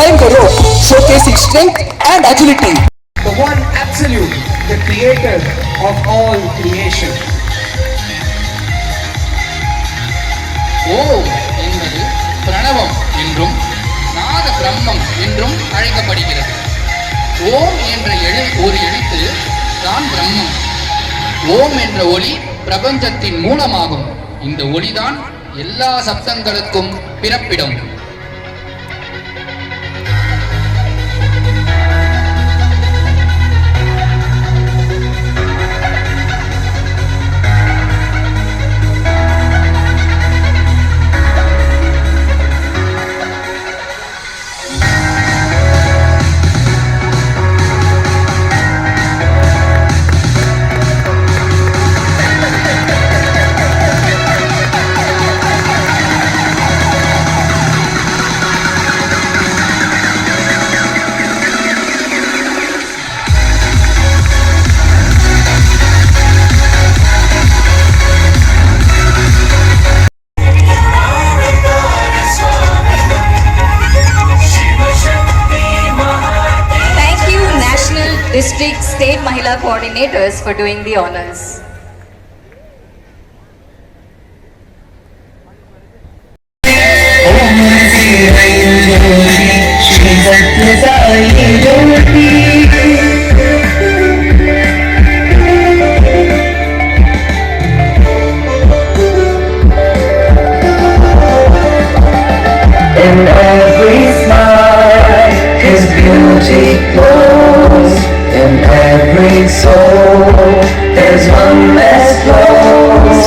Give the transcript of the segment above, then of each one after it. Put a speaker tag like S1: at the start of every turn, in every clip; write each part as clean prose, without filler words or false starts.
S1: flying a rope, showcasing strength and agility.
S2: The one absolute, the creator of all creation.
S3: ஓம் என்பது பிரணவம் என்றும் நாத பிரம்மம் என்றும் அழைக்கப்படுகிறது. ஓம் என்ற ஒரு எழுத்து தான் பிரம்மம். ஓம் என்ற ஒளி பிரபஞ்சத்தின் மூலமாகும். இந்த ஒளிதான் எல்லா சப்தங்களுக்கும் பிறப்பிடம்.
S4: District State Mahila Coordinators for doing the honors.
S5: In every smile, His beauty glows. In every soul, there's one that glows.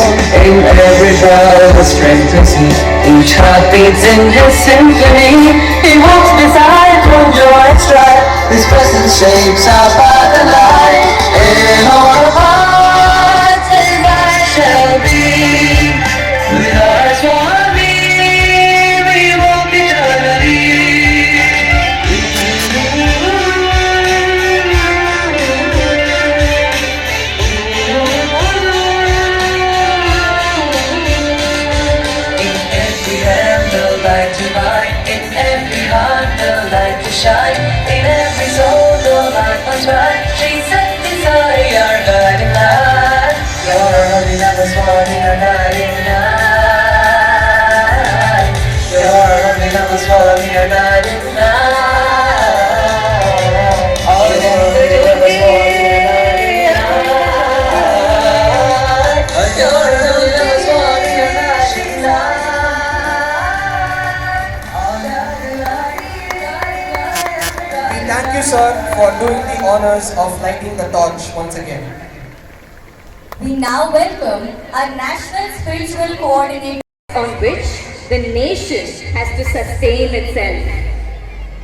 S5: In every breath, the strength to see. Each heart beats in His symphony. He walks beside from joy and strife. His presence shapes our path and life. In our hearts, His light shall be. With hearts one beat, we walk eternally. Shine in every soul, the light must rise. She set desire, our guiding light. Your holiness was born in our guiding light. Your holiness was born in our guiding light. All the holiness was born in our guiding light. Your holiness was born in our guiding light.
S2: Thank you, sir, for doing the honors of lighting the torch once again.
S4: We now welcome our National Spiritual Coordinator, on which the nation has to sustain itself.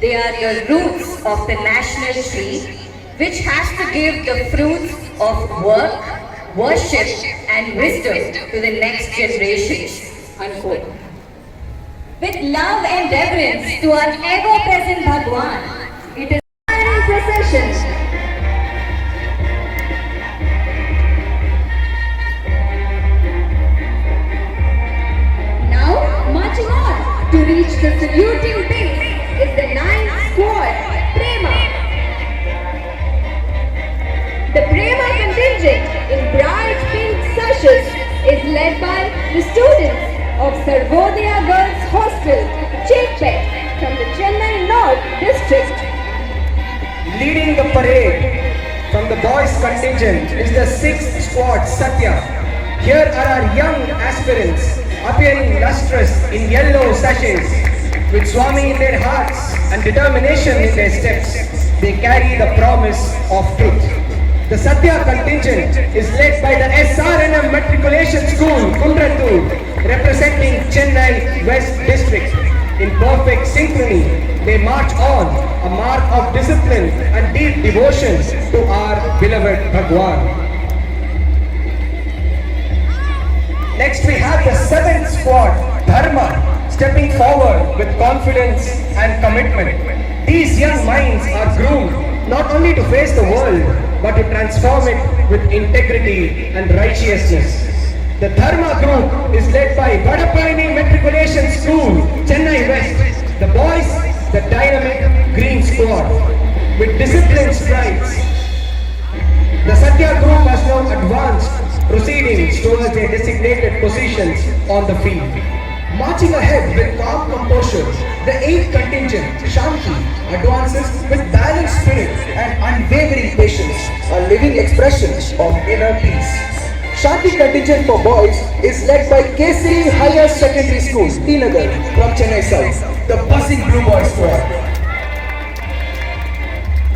S4: They are the roots of the national tree, which has to give the fruits of work, worship, and wisdom to the next generations. Unquote. With love and reverence to our ever-present Bhagwan, it is a procession. Now, marching on to reach the saluting base is the 9th squad, Prema. The Prema contingent in bright pink sashes is led by the students of Sarvodaya Girls Hostel, Chekpet, from the Chennai North District.
S2: Leading the parade from the boys contingent is the 6th squad, Satya. Here are our young aspirants appearing lustrous in yellow sashes. With Swami in their hearts and determination in their steps, they carry the promise of truth. The Satya contingent is led by the SRNM Matriculation School, Kundratur, representing Chennai West District. In perfect synchrony, they march on, a mark of discipline and deep devotion to our beloved Bhagwan. Next we have the 7th squad, Dharma, stepping forward with confidence and commitment. These young minds are groomed not only to face the world, but to transform it with integrity and righteousness. The Dharma group is led by Vadapalani Matriculation School, Chennai West. The boys, the dynamic squad. With disciplined strides, the Satya group has now advanced proceedings towards their designated positions on the field. Marching ahead with calm composure, the 8th contingent, Shanti, advances with balanced spirit
S1: and unwavering patience, a living expression of inner peace. Shanti contingent for boys is led by Kesari Higher Secondary School, Tinagar from Chennai South, the buzzing Blue Boy squad.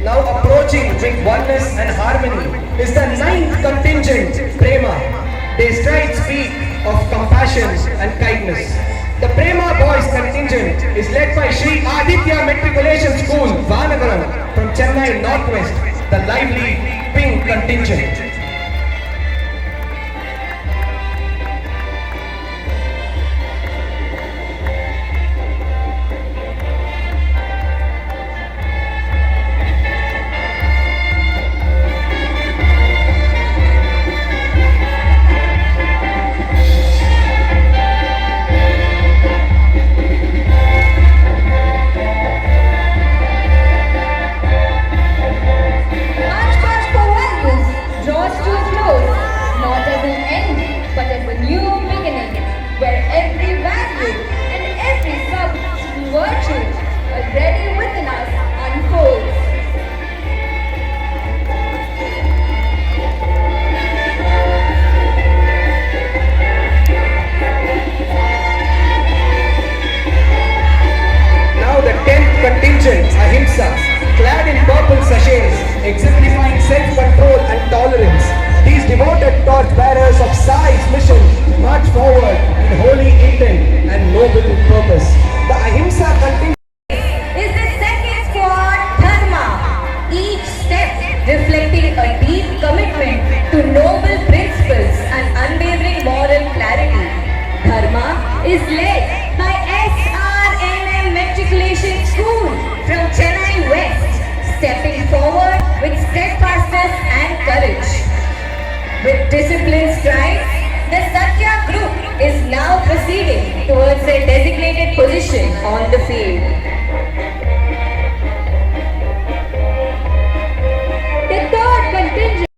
S2: Now approaching with oneness and harmony is the 9th contingent, Prema. They stride speak of compassion and kindness. The Prema Boys contingent is led by Sri Aditya Matriculation School, Vanagaram from Chennai Northwest, the lively pink contingent.
S4: March Past for Values draws to a close, not as an end, but as a new beginning, where every value and every virtue already within us unfolds.
S2: Now the 10th contingent, Ahimsa, clad in purple sachets, exemplifying self-control and tolerance. These devoted torch-bearers of Sai's mission march forward in holy intent and noble purpose. The Ahimsa contingent
S4: Is the second squad, Dharma, each step reflecting a deep commitment to noble principles and unwavering moral clarity. Dharma is led by SRNM Matriculation School from Chennai West, stepping forward with steadfastness and courage. With disciplined strides, the Satya group is now proceeding towards their designated position on the field.